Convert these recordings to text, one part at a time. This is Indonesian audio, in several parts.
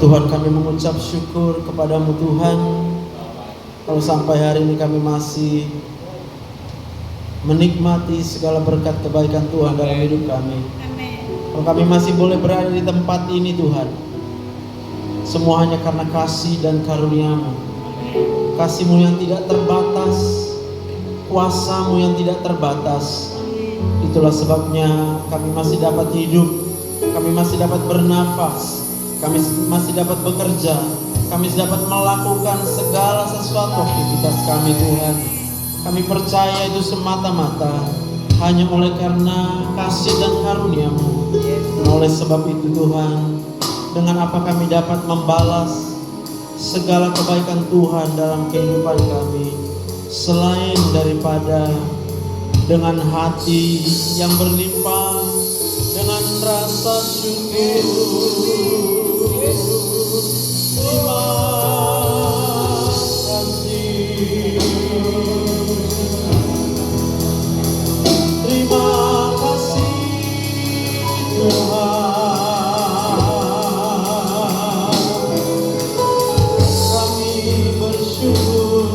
Tuhan, kami mengucap syukur kepadamu Tuhan, kalau sampai hari ini kami masih menikmati segala berkat kebaikan Tuhan dalam hidup kami. Kalau kami masih boleh berada di tempat ini Tuhan, semua hanya karena kasih dan karunia-Mu. Kasih-Mu yang tidak terbatas, kuasa-Mu yang tidak terbatas. Itulah sebabnya kami masih dapat hidup, kami masih dapat bernafas, kami masih dapat bekerja, kami dapat melakukan segala sesuatu aktivitas kami Tuhan. Kami percaya itu semata-mata hanya oleh karena kasih dan karunia-Mu. Dan oleh sebab itu Tuhan, dengan apa kami dapat membalas segala kebaikan Tuhan dalam kehidupan kami, selain daripada dengan hati yang berlimpah dengan rasa syukur. Terima kasih, terima kasih Tuhan, kami bersyukur.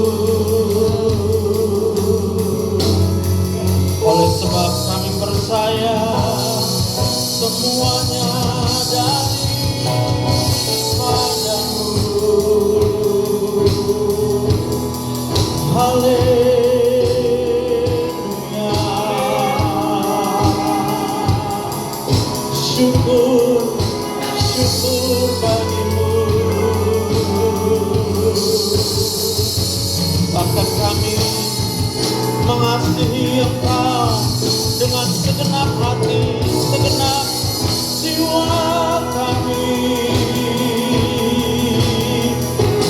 Oleh sebab kami percaya semuanya dari padamu. Haleluya. Syukur, syukur bagimu. Bahkan kami mengasihi Engkau dengan segenap hati, segenap jiwa kami.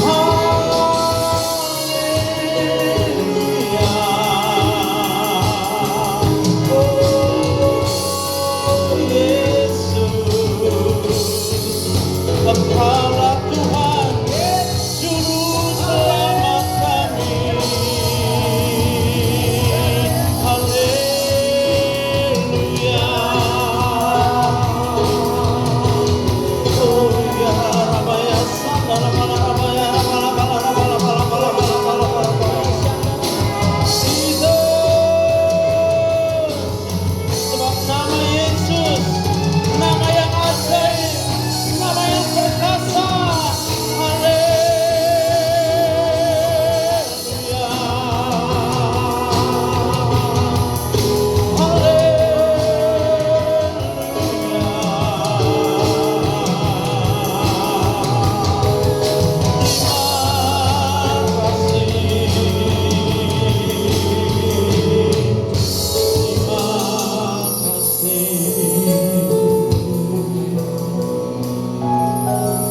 Haleluya. Oh Yesus, Engkaulah Tuhan, Juru Selamat kami. Haleluya. Oh ya Rabaya Sandala Bala Rabaya Bala Bala Bala Bala Bala Bala Bala Bala Bala. Jesus, sebab nama Yesus, nama yang ajaib, nama yang perkasa. Haleluya.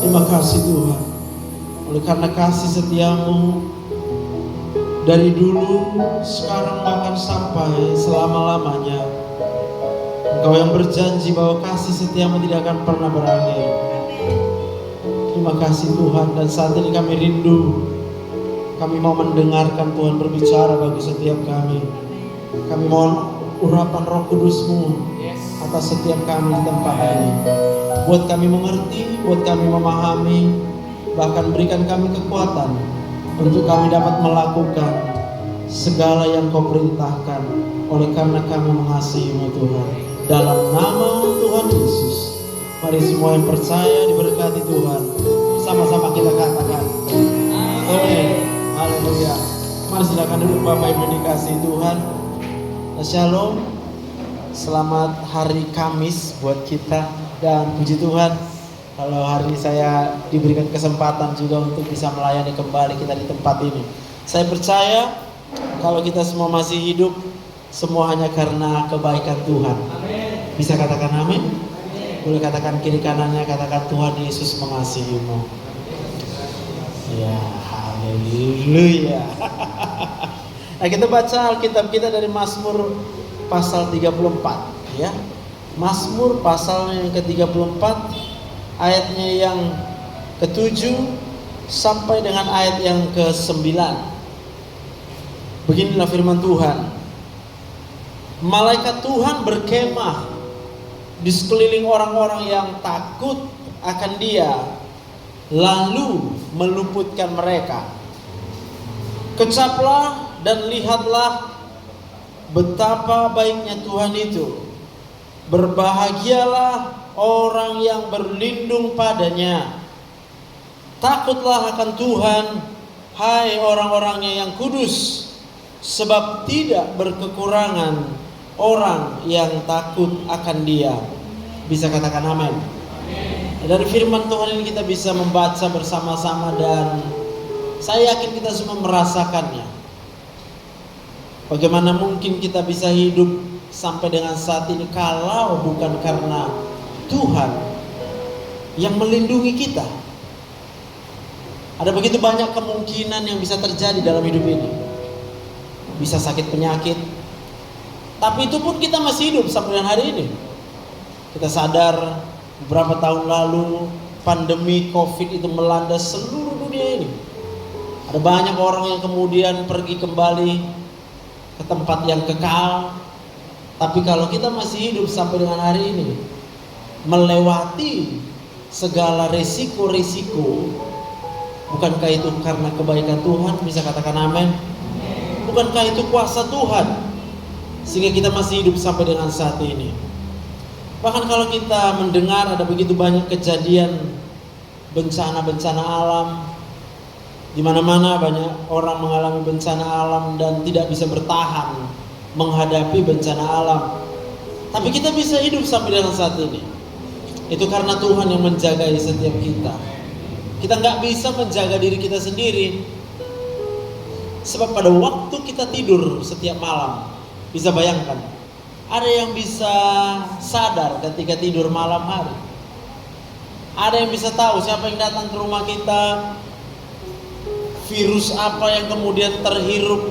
Terima kasih Tuhan, oleh karena kasih setiamu dari dulu, sekarang, bahkan sampai selama-lamanya. Engkau yang berjanji bahwa kasih setiamu tidak akan pernah berakhir. Terima kasih Tuhan, dan saat ini kami rindu, kami mau mendengarkan Tuhan berbicara bagi setiap kami. Kami mohon urapan Roh Kudus-Mu atas setiap kami di tempat ini. Buat kami mengerti, buat kami memahami, bahkan berikan kami kekuatan untuk kami dapat melakukan segala yang Kau perintahkan, oleh karena kami mengasihi-Mu Tuhan. Dalam nama Tuhan Yesus, mari semua yang percaya diberkati Tuhan. Sama-sama kita katakan amin. Haleluya. Mari silakan duduk Bapak Ibu dikasihi Tuhan. Shalom. Selamat hari Kamis buat kita, dan puji Tuhan kalau hari ini saya diberikan kesempatan juga untuk bisa melayani kembali kita di tempat ini. Saya percaya kalau kita semua masih hidup, semua hanya karena kebaikan Tuhan. Bisa katakan amin? Boleh katakan kiri kanannya, katakan Tuhan Yesus mengasihimu. Ya, haleluya. Nah, kita baca Alkitab kita dari Mazmur pasal 34 ya. Mazmur pasal yang ke-34 ayatnya yang ke-7 sampai dengan ayat yang ke-9. Beginilah firman Tuhan. Malaikat Tuhan berkemah di sekeliling orang-orang yang takut akan Dia, lalu meluputkan mereka. Kecaplah dan lihatlah betapa baiknya Tuhan itu. Berbahagialah orang yang berlindung padanya. Takutlah akan Tuhan, hai orang-orangnya yang kudus, sebab tidak berkekurangan orang yang takut akan Dia. Bisa katakan amin. Dari firman Tuhan ini kita bisa membaca bersama-sama, dan saya yakin kita semua merasakannya. Bagaimana mungkin kita bisa hidup sampai dengan saat ini kalau bukan karena Tuhan yang melindungi kita. Ada begitu banyak kemungkinan yang bisa terjadi dalam hidup ini. Bisa sakit penyakit, tapi itu pun kita masih hidup sampai dengan hari ini. Kita sadar beberapa tahun lalu pandemi COVID itu melanda seluruh dunia ini. Ada banyak orang yang kemudian pergi kembali ke tempat yang kekal. Tapi kalau kita masih hidup sampai dengan hari ini, melewati segala resiko-resiko, bukankah itu karena kebaikan Tuhan? Bisa katakan amin. Bukankah itu kuasa Tuhan sehingga kita masih hidup sampai dengan saat ini? Bahkan kalau kita mendengar ada begitu banyak kejadian bencana-bencana alam, di mana-mana banyak orang mengalami bencana alam dan tidak bisa bertahan menghadapi bencana alam. Tapi kita bisa hidup sampai dengan saat ini. Itu karena Tuhan yang menjagai setiap kita. Kita nggak bisa menjaga diri kita sendiri. Sebab pada waktu kita tidur setiap malam, bisa bayangkan, ada yang bisa sadar ketika tidur malam hari. Ada yang bisa tahu siapa yang datang ke rumah kita, virus apa yang kemudian terhirup,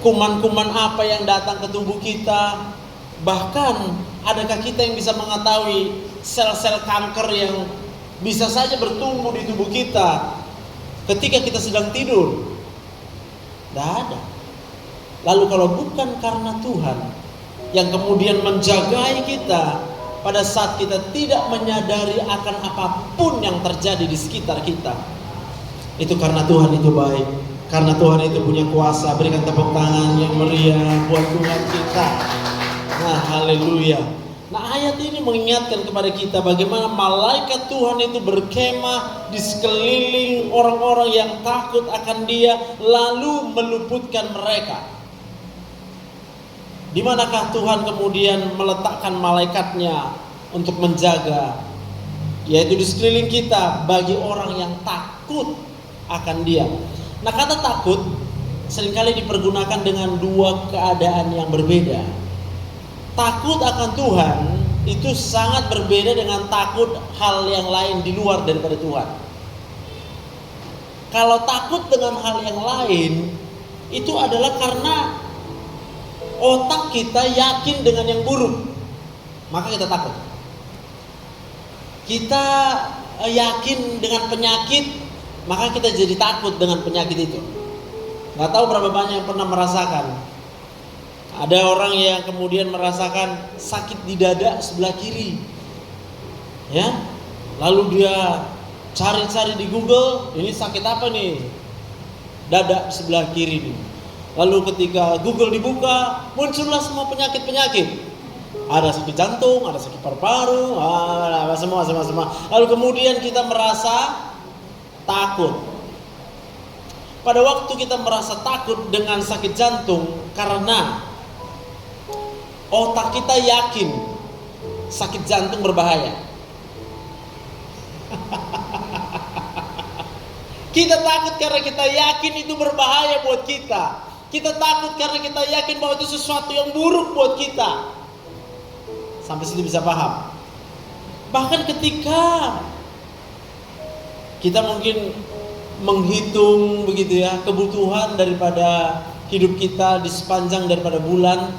kuman-kuman apa yang datang ke tubuh kita. Bahkan adakah kita yang bisa mengetahui sel-sel kanker yang bisa saja bertumbuh di tubuh kita ketika kita sedang tidur? Tidak ada. Lalu kalau bukan karena Tuhan yang kemudian menjagai kita pada saat kita tidak menyadari akan apapun yang terjadi di sekitar kita, itu karena Tuhan itu baik. Karena Tuhan itu punya kuasa. Berikan tepuk tangan yang meriah buat Tuhan kita. Nah, haleluya. Nah, ayat ini mengingatkan kepada kita bagaimana malaikat Tuhan itu berkemah di sekeliling orang-orang yang takut akan Dia, lalu meluputkan mereka. Di manakah Tuhan kemudian meletakkan malaikatnya untuk menjaga? Yaitu di sekeliling kita bagi orang yang takut akan Dia. Nah, kata takut seringkali dipergunakan dengan dua keadaan yang berbeda. Takut akan Tuhan itu sangat berbeda dengan takut hal yang lain di luar daripada Tuhan. Kalau takut dengan hal yang lain, itu adalah karena otak kita yakin dengan yang buruk, maka kita takut. Kita yakin dengan penyakit, maka kita jadi takut dengan penyakit itu. Gak tahu berapa banyak yang pernah merasakan. Ada orang yang kemudian merasakan sakit di dada sebelah kiri, ya. Lalu dia cari-cari di Google, ini sakit apa nih? Dada sebelah kiri nih. Lalu ketika Google dibuka, muncullah semua penyakit-penyakit. Ada sakit jantung, ada sakit paru-paru, semua. Lalu kemudian kita merasa takut. Pada waktu kita merasa takut dengan sakit jantung, karena otak kita yakin sakit jantung berbahaya. Kita takut karena kita yakin itu berbahaya buat kita. Kita takut karena kita yakin bahwa itu sesuatu yang buruk buat kita. Sampai situ bisa paham. Bahkan ketika kita mungkin menghitung begitu ya kebutuhan daripada hidup kita di sepanjang daripada bulan,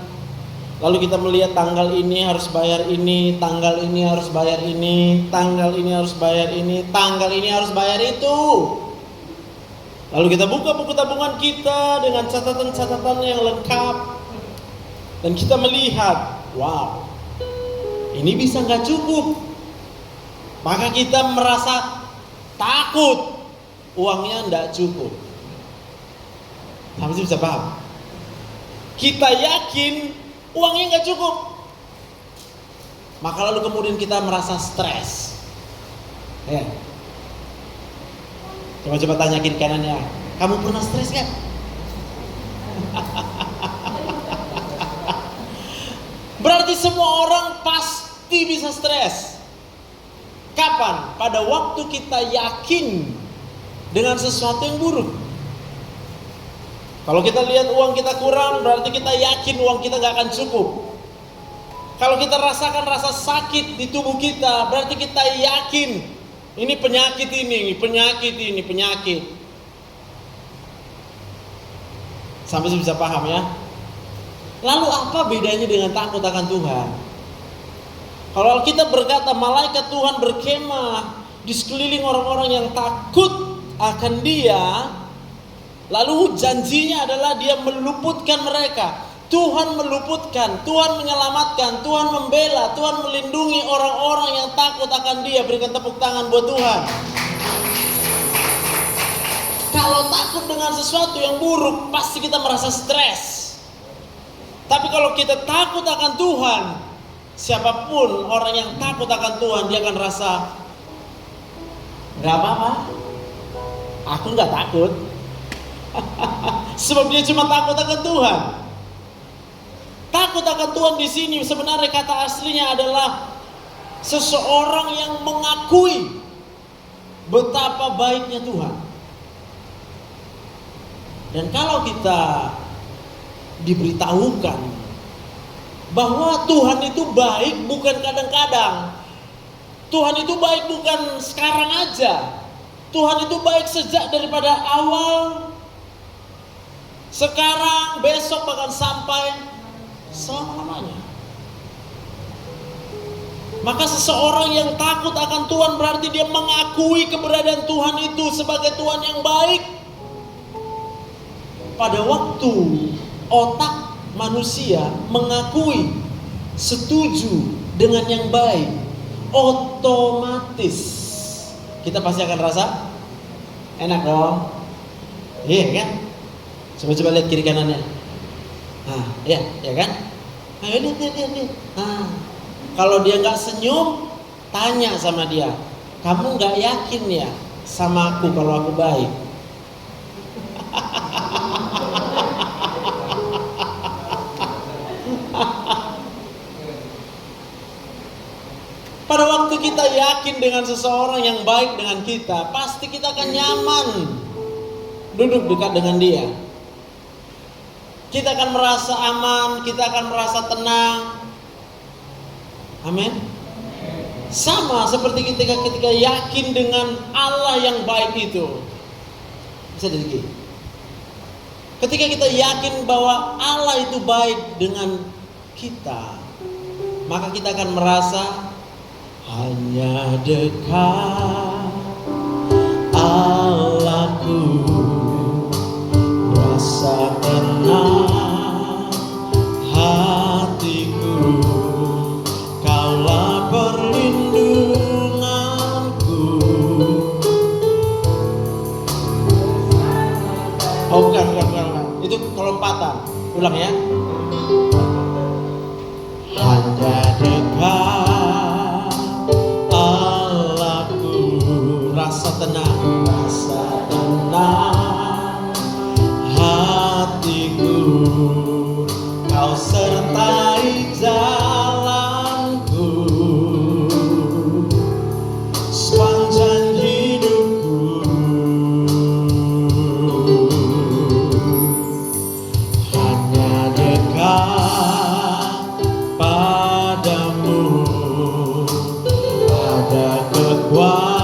lalu kita melihat tanggal ini harus bayar ini, tanggal ini harus bayar ini, tanggal ini harus bayar ini, tanggal ini harus bayar itu. Lalu kita buka buku tabungan kita dengan catatan-catatan yang lengkap, dan kita melihat, wow, ini bisa nggak cukup. Maka kita merasa takut uangnya tidak cukup. Sampai sih bisa paham? Kita yakin uangnya nggak cukup, maka lalu kemudian kita merasa stres. Ya. Coba tanya kiri kanannya, kamu pernah stres kan? Berarti semua orang pasti bisa stres. Kapan? Pada waktu kita yakin dengan sesuatu yang buruk. Kalau kita lihat uang kita kurang, berarti kita yakin uang kita gak akan cukup. Kalau kita rasakan rasa sakit di tubuh kita, berarti kita yakin ini penyakit ini, penyakit. Sampai bisa paham ya? Lalu apa bedanya dengan takut akan Tuhan? Kalau kita berkata malaikat Tuhan berkemah di sekeliling orang-orang yang takut akan Dia, lalu janjinya adalah Dia meluputkan mereka. Tuhan meluputkan, Tuhan menyelamatkan, Tuhan membela, Tuhan melindungi orang-orang yang takut akan Dia. Berikan tepuk tangan buat Tuhan. Kalau takut dengan sesuatu yang buruk, pasti kita merasa stres. Tapi kalau kita takut akan Tuhan, siapapun orang yang takut akan Tuhan, dia akan rasa gak apa-apa, aku gak takut. Sebab dia cuma takut akan Tuhan. Takut akan Tuhan di sini sebenarnya kata aslinya adalah seseorang yang mengakui betapa baiknya Tuhan. Dan kalau kita diberitahukan bahwa Tuhan itu baik bukan kadang-kadang, Tuhan itu baik bukan sekarang aja, Tuhan itu baik sejak daripada awal, sekarang, besok, bahkan sampai selama-lamanya. Maka seseorang yang takut akan Tuhan berarti dia mengakui keberadaan Tuhan itu sebagai Tuhan yang baik. Pada waktu otak manusia mengakui, setuju dengan yang baik, otomatis kita pasti akan rasa enak dong. Iya kan? Coba lihat kiri kanannya. Nah, ya kan? Ayo lihat. Nah, kalau dia nggak senyum, tanya sama dia, kamu nggak yakin ya sama aku kalau aku baik? Pada waktu kita yakin dengan seseorang yang baik dengan kita, pasti kita akan nyaman duduk dekat dengan dia. Kita akan merasa aman, kita akan merasa tenang. Amin. Sama seperti ketika yakin dengan Allah yang baik itu. Bisa sedikit. Ketika kita yakin bahwa Allah itu baik dengan kita, maka kita akan merasa hanya dekat Allahku, rasa tenang hatiku, Kaulah perlindunganku. Oh bukan. Itu kelompatan. Ulang ya. Hanya dekat Allahku, rasa tenang hatiku, Kau sertai jalanku sepanjang hidupku. Hanya dekat padamu ada kekuatan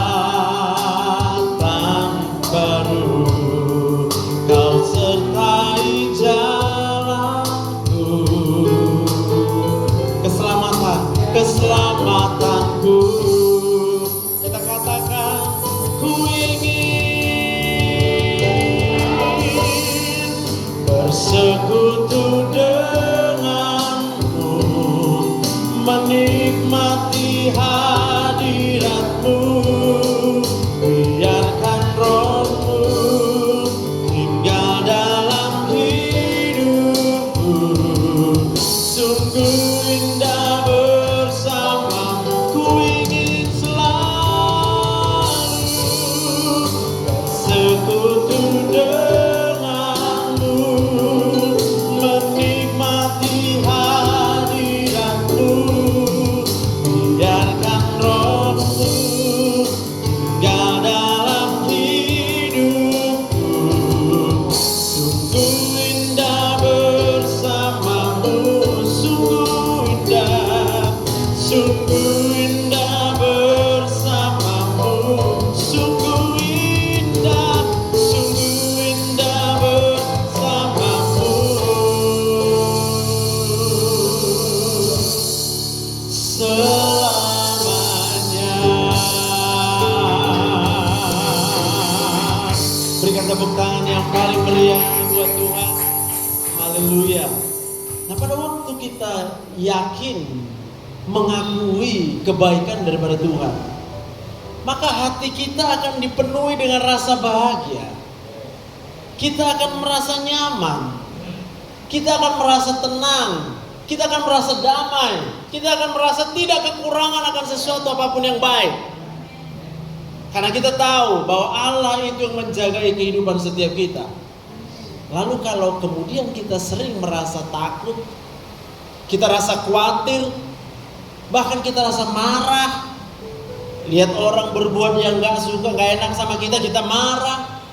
baru, Kau sertai jalanku, keselamatanku. Kita katakan, ku ingin bersekutu denganmu, menikmati hadiratmu, biar denganmu, menikmati hadiratmu. Biarkan rohmu tinggal dalam hidupku. Sungguh indah bersamamu, sungguh indah, sungguh indah bersamamu, sungguh indah, sungguh indah bersamamu. Selamanya. Berikan tepuk tangan yang paling meriah buat Tuhan. Haleluya. Nah, pada waktu kita yakin mengakui kebaikan daripada Tuhan, maka hati kita akan dipenuhi dengan rasa bahagia. Kita akan merasa nyaman. Kita akan merasa tenang. Kita akan merasa damai. Kita akan merasa tidak kekurangan akan sesuatu apapun yang baik. Karena kita tahu bahwa Allah itu yang menjaga kehidupan setiap kita. Lalu kalau kemudian kita sering merasa takut, kita rasa khawatir, bahkan kita rasa marah, lihat orang berbuat yang gak suka, gak enak sama kita, kita marah.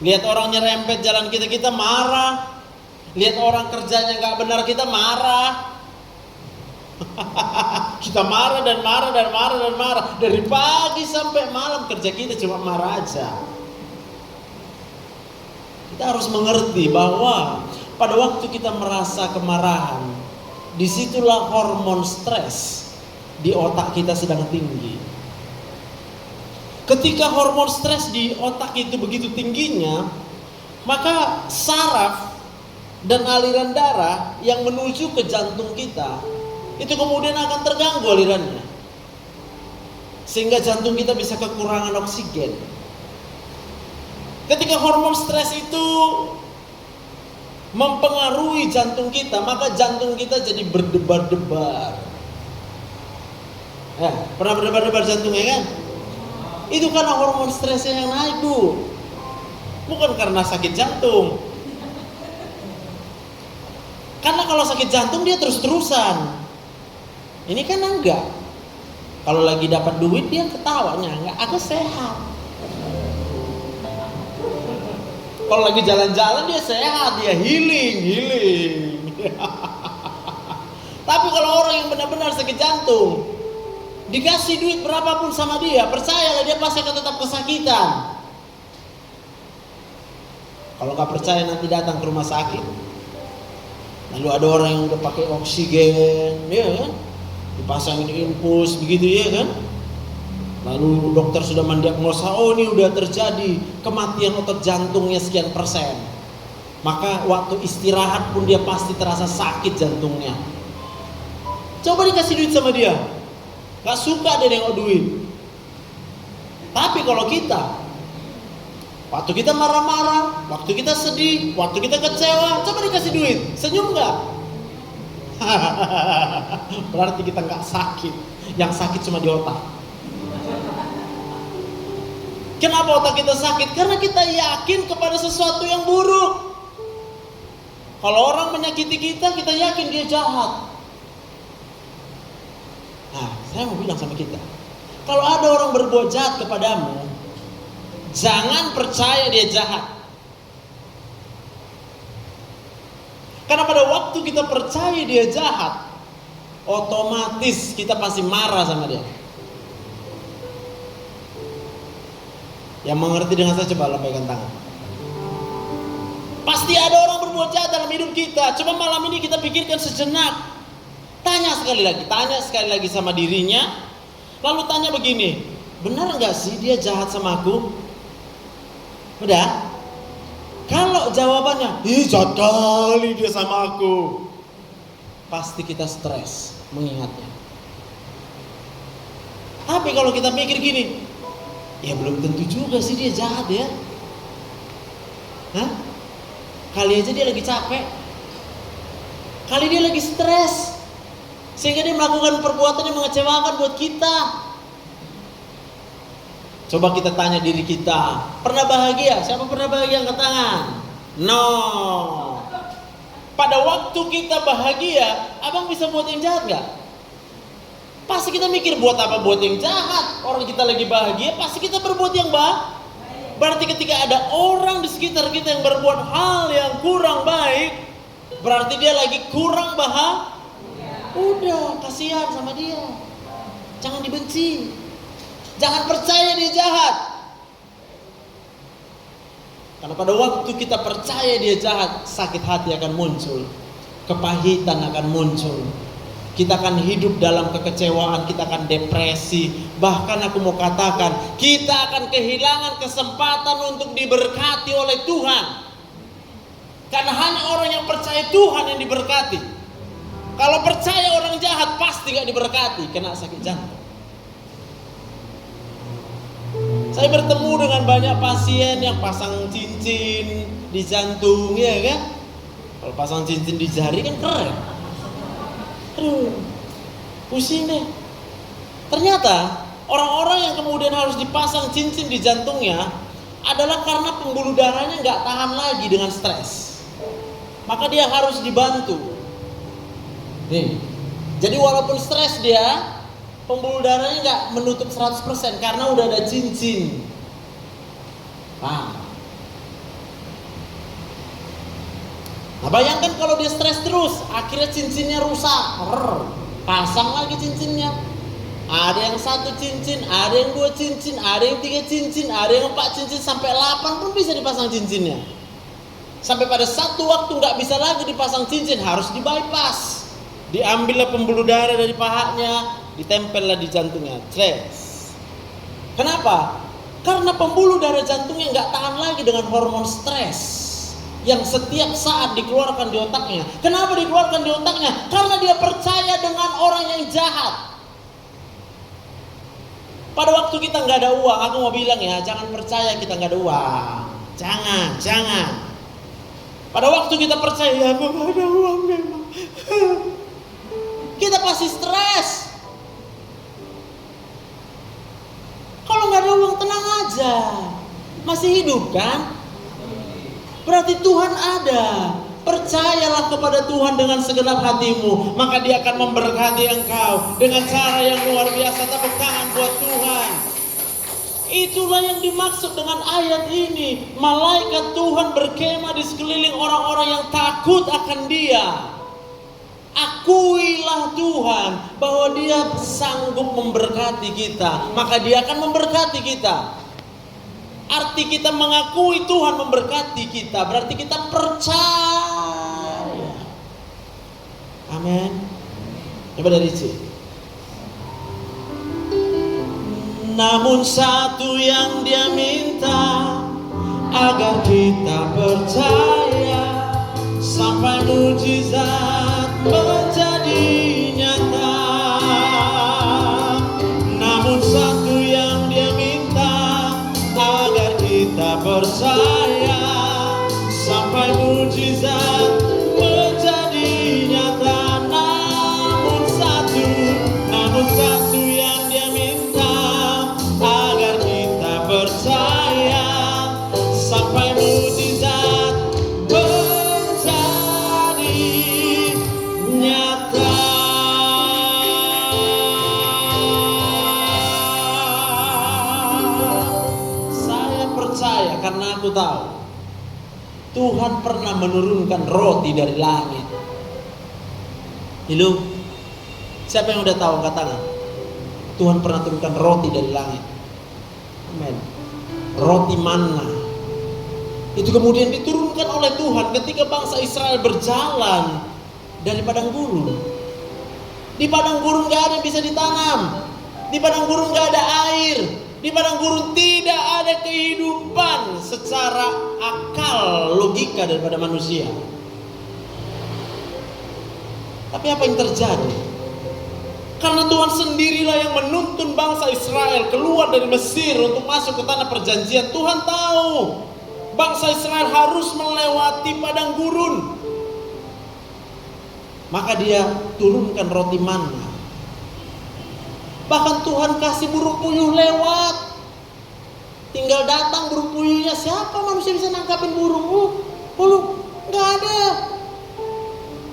Lihat orang nyerempet jalan kita, kita marah. Lihat orang kerjanya gak benar, kita marah. Kita marah dan marah dan marah dan marah. Dari pagi sampai malam kerja kita cuma marah aja. Kita harus mengerti bahwa pada waktu kita merasa kemarahan, disitulah hormon stres di otak kita sedang tinggi. Ketika hormon stres di otak itu begitu tingginya, maka saraf dan aliran darah yang menuju ke jantung kita itu kemudian akan terganggu alirannya, sehingga jantung kita bisa kekurangan oksigen. Ketika hormon stres itu mempengaruhi jantung kita, maka jantung kita jadi berdebar-debar. Ya, pernah berdebar-debar jantungnya kan? Itu karena hormon stresnya yang naik, Bu. Bukan karena sakit jantung. Karena kalau sakit jantung dia terus-terusan. Ini kan enggak. Kalau lagi dapat duit dia ketawanya, enggak, aku sehat. Kalau lagi jalan-jalan dia sehat, dia healing. Tapi kalau orang yang benar-benar sakit jantung, dikasih duit berapapun sama dia, percayalah dia pasti akan tetap kesakitan. Kalau nggak percaya nanti datang ke rumah sakit. Lalu ada orang yang udah pakai oksigen, ya kan? Dipasangin infus begitu ya kan? Lalu dokter sudah mendiagnosa, oh ini udah terjadi kematian otot jantungnya sekian persen. Maka waktu istirahat pun dia pasti terasa sakit jantungnya. Coba dikasih duit sama dia, gak suka dia nengok duit. Tapi kalau kita, waktu kita marah-marah, waktu kita sedih, waktu kita kecewa, coba dikasih duit, senyum gak? Berarti kita gak sakit. Yang sakit cuma di otak. Kenapa otak kita sakit? Karena kita yakin kepada sesuatu yang buruk. Kalau orang menyakiti kita, kita yakin dia jahat. Nah, saya mau bilang sama kita, kalau ada orang berbuat jahat kepadamu, jangan percaya dia jahat. Karena pada waktu kita percaya dia jahat, otomatis kita pasti marah sama dia. Yang mengerti dengan saya coba lambaikan tangan. Pasti ada orang berbuat jahat dalam hidup kita. Coba malam ini kita pikirkan sejenak. Tanya sekali lagi sama dirinya. Lalu tanya begini, benar gak sih dia jahat sama aku? Udah? Kalau jawabannya, jahat kali dia sama aku, pasti kita stres mengingatnya. Tapi kalau kita mikir gini, ya belum tentu juga sih dia jahat ya. Hah? Kali aja dia lagi capek. Kali dia lagi stres, sehingga dia melakukan perbuatan yang mengecewakan buat kita. Coba kita tanya diri kita, pernah bahagia? Siapa pernah bahagia? Angkat tangan. No. Pada waktu kita bahagia, abang bisa buat yang jahat gak? Pasti kita mikir buat apa buat yang jahat. Orang kita lagi bahagia, pasti kita berbuat yang baik. Berarti ketika ada orang di sekitar kita yang berbuat hal yang kurang baik, berarti dia lagi kurang bahagia. Udah, kasihan sama dia. Jangan dibenci. Jangan percaya dia jahat. Karena pada waktu kita percaya dia jahat, sakit hati akan muncul, kepahitan akan muncul. Kita akan hidup dalam kekecewaan, kita akan depresi. Bahkan aku mau katakan, kita akan kehilangan kesempatan untuk diberkati oleh Tuhan. Karena hanya orang yang percaya Tuhan yang diberkati. Kalau percaya orang jahat, pasti gak diberkati, kena sakit jantung. Saya bertemu dengan banyak pasien yang pasang cincin di jantung, ya kan? Kalau pasang cincin di jari kan keren. Aduh, pusing deh. Ternyata orang-orang yang kemudian harus dipasang cincin di jantungnya adalah karena pembuluh darahnya nggak tahan lagi dengan stres. Maka dia harus dibantu. Nih, jadi walaupun stres dia, pembuluh darahnya nggak menutup 100% karena udah ada cincin. Nah, bayangkan kalau dia stres terus, akhirnya cincinnya rusak. Pasang lagi cincinnya. Ada yang 1 cincin, ada yang 2 cincin, ada yang 3 cincin, ada yang 4 cincin, sampai 8 pun bisa dipasang cincinnya. Sampai pada satu waktu nggak bisa lagi dipasang cincin, harus di bypass. Diambillah pembuluh darah dari pahanya, ditempellah di jantungnya. Stres. Kenapa? Karena pembuluh darah jantungnya nggak tahan lagi dengan hormon stres yang setiap saat dikeluarkan di otaknya. Kenapa dikeluarkan di otaknya? Karena dia percaya dengan orang yang jahat. Pada waktu kita nggak ada uang, aku mau bilang ya, jangan percaya kita nggak ada uang. Jangan. Pada waktu kita percaya, ya aku nggak ada uang memang. Kita pasti stres. Kalau nggak ada uang, tenang aja, masih hidup kan? Berarti Tuhan ada. Percayalah kepada Tuhan dengan segenap hatimu, maka Dia akan memberkati engkau dengan cara yang luar biasa. Tepuk tangan buat Tuhan. Itulah yang dimaksud dengan ayat ini. Malaikat Tuhan berkemah di sekeliling orang-orang yang takut akan Dia. Akuilah Tuhan bahwa Dia sanggup memberkati kita, maka Dia akan memberkati kita. Arti kita mengakui Tuhan memberkati kita, berarti kita percaya. Amin. Coba dari C. Namun satu yang Dia minta, agar kita percaya sampai mujizat menjadi nyata. Namun satu yang Dia minta, agar kita percaya sampai mujizat menjadi nyata. Namun satu yang Dia minta, agar kita percaya sampai mujizat menjadi nyata. Saya percaya karena aku tahu Tuhan pernah menurunkan roti dari langit. Halo, siapa yang udah tahu angkat tangan? Tuhan pernah turunkan roti dari langit. Amin. Roti manna. Itu kemudian diturunkan oleh Tuhan ketika bangsa Israel berjalan dari padang gurun. Di padang gurun gak ada yang bisa ditanam. Di padang gurun gak ada air. Di padang gurun tidak ada kehidupan secara akal, logika daripada manusia. Tapi apa yang terjadi? Karena Tuhan sendirilah yang menuntun bangsa Israel keluar dari Mesir untuk masuk ke tanah perjanjian. Tuhan tahu bangsa Israel harus melewati padang gurun. Maka Dia turunkan roti manna. Bahkan Tuhan kasih burung puyuh lewat. tinggal datang burung puyuhnya. Siapa manusia bisa nangkapin burung? Nggak ada.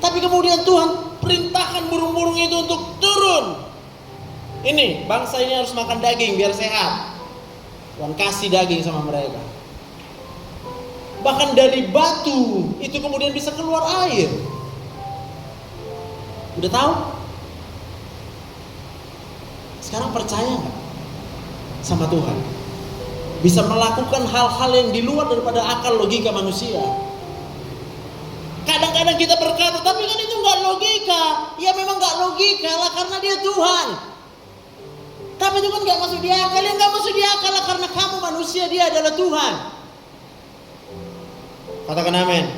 Tapi kemudian Tuhan perintahkan burung-burung itu untuk turun. Ini bangsa ini harus makan daging biar sehat. Tuhan kasih daging sama mereka. Bahkan dari batu itu kemudian bisa keluar air. Udah tahu? Sekarang percaya nggak sama Tuhan? Bisa melakukan hal-hal yang di luar daripada akal logika manusia. Kadang-kadang kita berkata, tapi kan itu nggak logika. Ya memang nggak logika lah karena Dia Tuhan. Tapi itu kan nggak masuk di akal. Yang nggak masuk di akal lah karena kamu manusia, Dia adalah Tuhan. Katakan amin.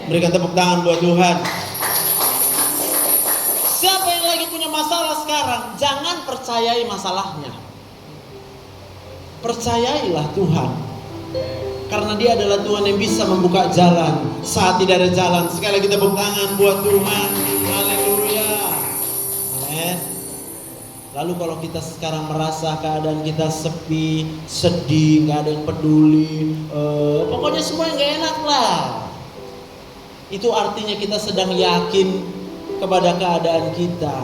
Berikan tepuk tangan buat Tuhan. Siapa yang lagi punya masalah sekarang, jangan percayai masalahnya. Percayailah Tuhan. Karena Dia adalah Tuhan yang bisa membuka jalan saat tidak ada jalan. Sekali lagi tepuk tangan buat Tuhan. Haleluya. Amen. Lalu kalau kita sekarang merasa keadaan kita sepi, sedih, gak ada yang peduli, pokoknya semua yang gak enak lah. Itu artinya kita sedang yakin kepada keadaan kita.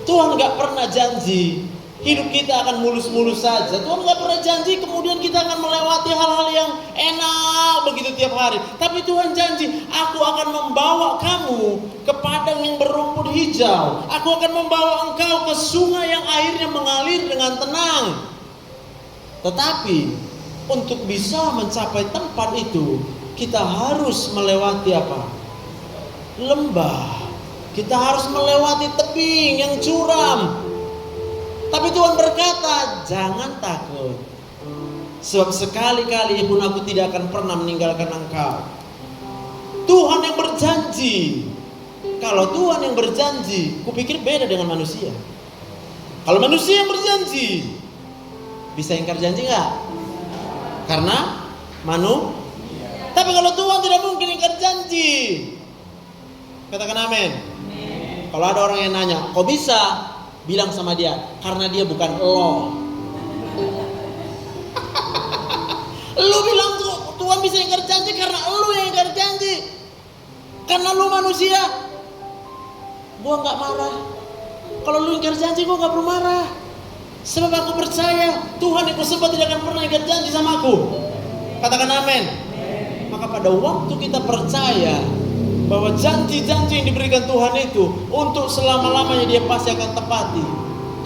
Tuhan gak pernah janji hidup kita akan mulus-mulus saja. Tuhan gak pernah janji kemudian kita akan melewati hal-hal yang enak begitu tiap hari. Tapi Tuhan janji, aku akan membawa kamu ke padang yang berumput hijau. Aku akan membawa engkau ke sungai yang airnya mengalir dengan tenang. Tetapi untuk bisa mencapai tempat itu, kita harus melewati apa? Lembah. Kita harus melewati tebing yang curam. Tapi Tuhan berkata, jangan takut. Sebab sekali-kali pun aku tidak akan pernah meninggalkan engkau. Tuhan yang berjanji. Kalau Tuhan yang berjanji, kupikir beda dengan manusia. Kalau manusia yang berjanji, bisa ingkar janji gak? Karena tapi kalau Tuhan tidak mungkin ingkar janji. Katakan amin. Kalau ada orang yang nanya, kok bisa? Bilang sama dia, karena dia bukan lo. Lu bilang Tuhan bisa ingkar janji karena lu yang ingkar janji. Karena lu manusia. Gua gak marah. Kalau lu ingkar janji, gua gak perlu marah. Sebab aku percaya Tuhan yang kusembah tidak akan pernah ingkar janji sama aku. Katakan amin. Maka pada waktu kita percaya bahwa janji-janji yang diberikan Tuhan itu untuk selama-lamanya Dia pasti akan tepati,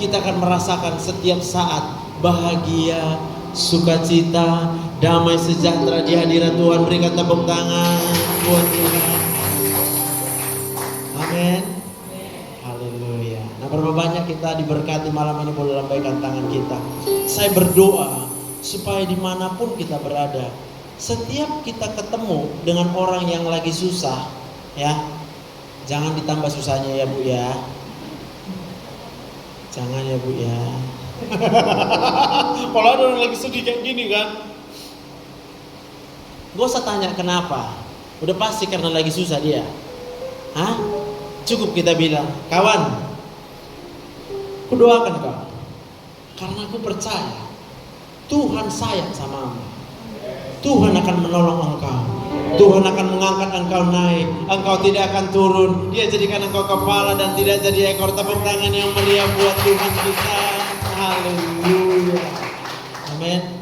kita akan merasakan setiap saat bahagia, sukacita, damai sejahtera di hadirat Tuhan. Berikan tepuk tangan buat Tuhan. Amin. Haleluya. Nah, berapa banyak kita diberkati malam ini boleh lambaikan tangan kita. Saya berdoa supaya dimanapun kita berada, setiap kita ketemu dengan orang yang lagi susah, ya, jangan ditambah susahnya ya Bu ya. Jangan ya Bu ya. Kalau ada orang lagi sedih kayak gini kan, gak usah tanya kenapa. Udah pasti karena lagi susah dia. Cukup kita bilang, kawan, aku doakan kau. Karena aku percaya Tuhan sayang samamu. Tuhan akan menolong engkau. Tuhan akan mengangkat engkau naik. Engkau tidak akan turun. Dia jadikan engkau kepala dan tidak jadi ekor. Tepuk tangan yang meriah buat Tuhan kita. Haleluya. Amin.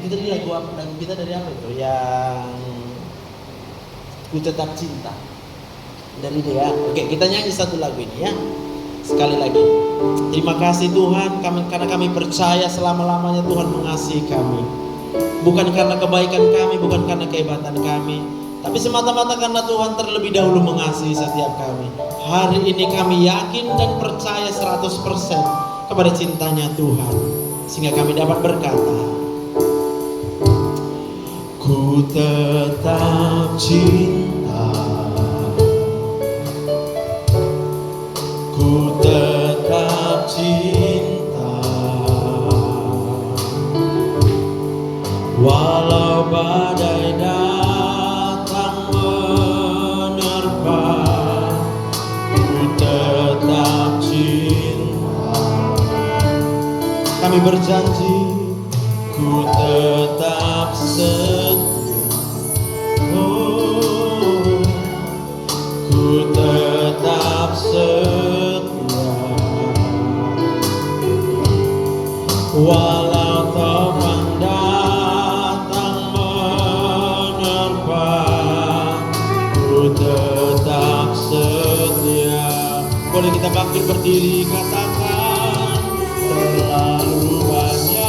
Kita dari lagu apa? Lagu kita dari apa itu? Yang Ku Tetap Cinta. Dari dia. Oke, kita nyanyi satu lagu ini ya. Sekali lagi. Terima kasih Tuhan karena kami percaya selama-lamanya Tuhan mengasihi kami. Bukan karena kebaikan kami, bukan karena kehebatan kami, tapi semata-mata karena Tuhan terlebih dahulu mengasihi setiap kami. Hari ini kami yakin dan percaya 100% kepada cintanya Tuhan, sehingga kami dapat berkata, ku tetap cinta, ku tetap cinta. Walau badai datang menerpa, ku tetap cinta. Kami berjanji, ku tetap setia. Oh, ku tetap setia. Walau topan datang menerpa, ku tetap setia. Boleh kita bangkit berdiri, katakan terlalu banyak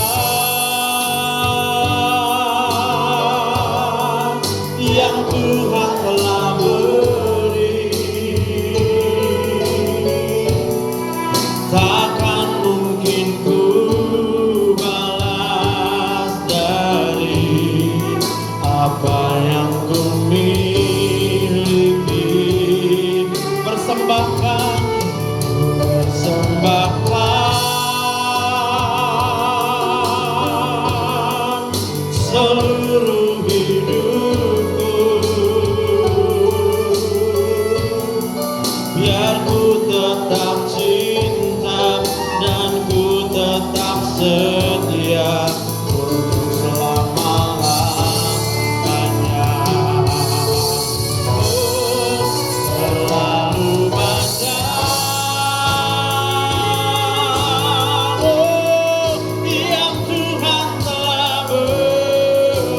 yang Tuhan telah beri, takkan mungkin ku balas dari apa yang ku miliki. Persembahkan seluruh hidupku, biar ku tetap cinta dan ku tetap setia untuk selama-lamanya. Oh, terlalu banyak yang Tuhan telah beri.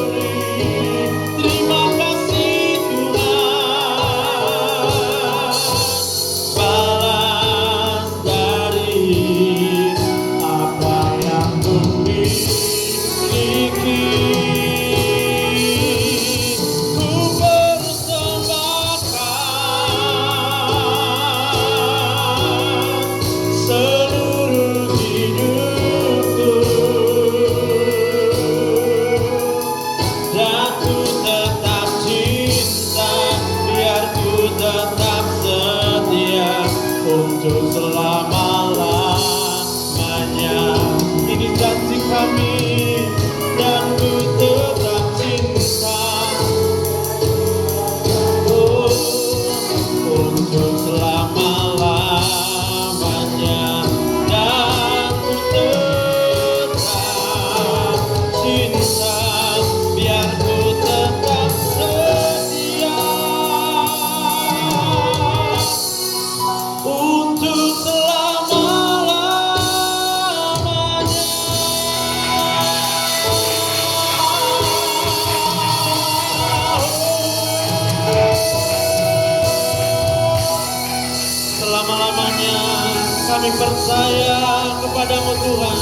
Terima kasih Tuhan, balas dari apa yang ku miliki. Ku persembahkan seluruh hidupku, dan ku tetap cinta, biar ku tetap setia untuk selama-lamanya. Ini janji kami, dan ku tetap cinta, oh, untuk selama-lamanya. Dan ku tetap cinta, biar ku tetap setia untuk selama-lamanya. Selama-lamanya kami percaya kepadamu Tuhan,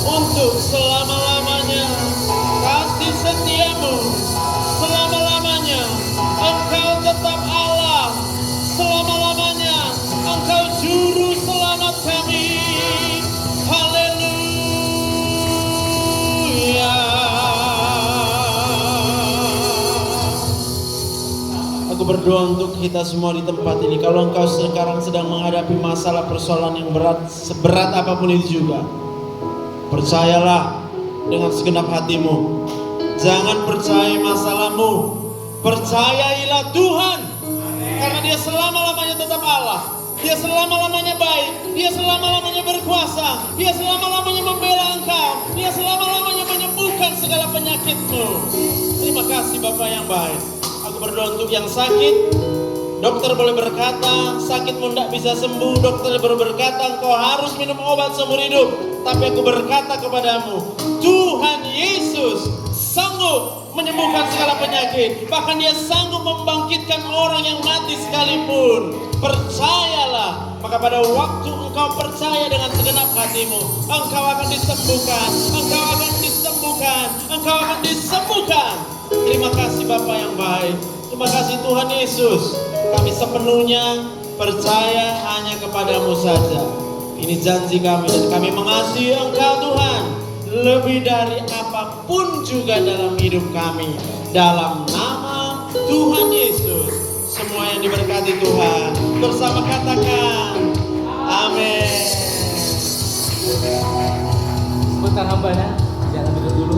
untuk selama-lamanya kasih setiamu, selama-lamanya Engkau tetap Allah, selama-lamanya Engkau juru selamat kami. Haleluya. Aku berdoa untuk kita semua di tempat ini. Kalau engkau sekarang sedang menghadapi masalah persoalan yang berat, seberat apapun itu juga, percayalah dengan segenap hatimu. Jangan percaya masalahmu, percayailah Tuhan. Karena Dia selama-lamanya tetap Allah. Dia selama-lamanya baik. Dia selama-lamanya berkuasa. Dia selama-lamanya membela engkau. Dia selama-lamanya menyembuhkan segala penyakitmu. Terima kasih Bapa yang baik. Aku berdoa untuk yang sakit. Dokter boleh berkata sakitmu tidak bisa sembuh. Dokter boleh berkata engkau harus minum obat seumur hidup. Tapi aku berkata kepadamu, Tuhan Yesus sanggup menyembuhkan segala penyakit. Bahkan Dia sanggup membangkitkan orang yang mati sekalipun. Percayalah. Maka pada waktu engkau percaya dengan segenap hatimu, engkau akan disembuhkan. Engkau akan disembuhkan. Engkau akan disembuhkan. Terima kasih Bapa yang baik. Terima kasih Tuhan Yesus. Kami sepenuhnya percaya hanya kepadamu saja. Ini janji kami, dan kami mengasihi Engkau Tuhan lebih dari apapun juga dalam hidup kami. Dalam nama Tuhan Yesus, semua yang diberkati Tuhan bersama katakan amin. Sebentar hambanya, jangan duduk dulu.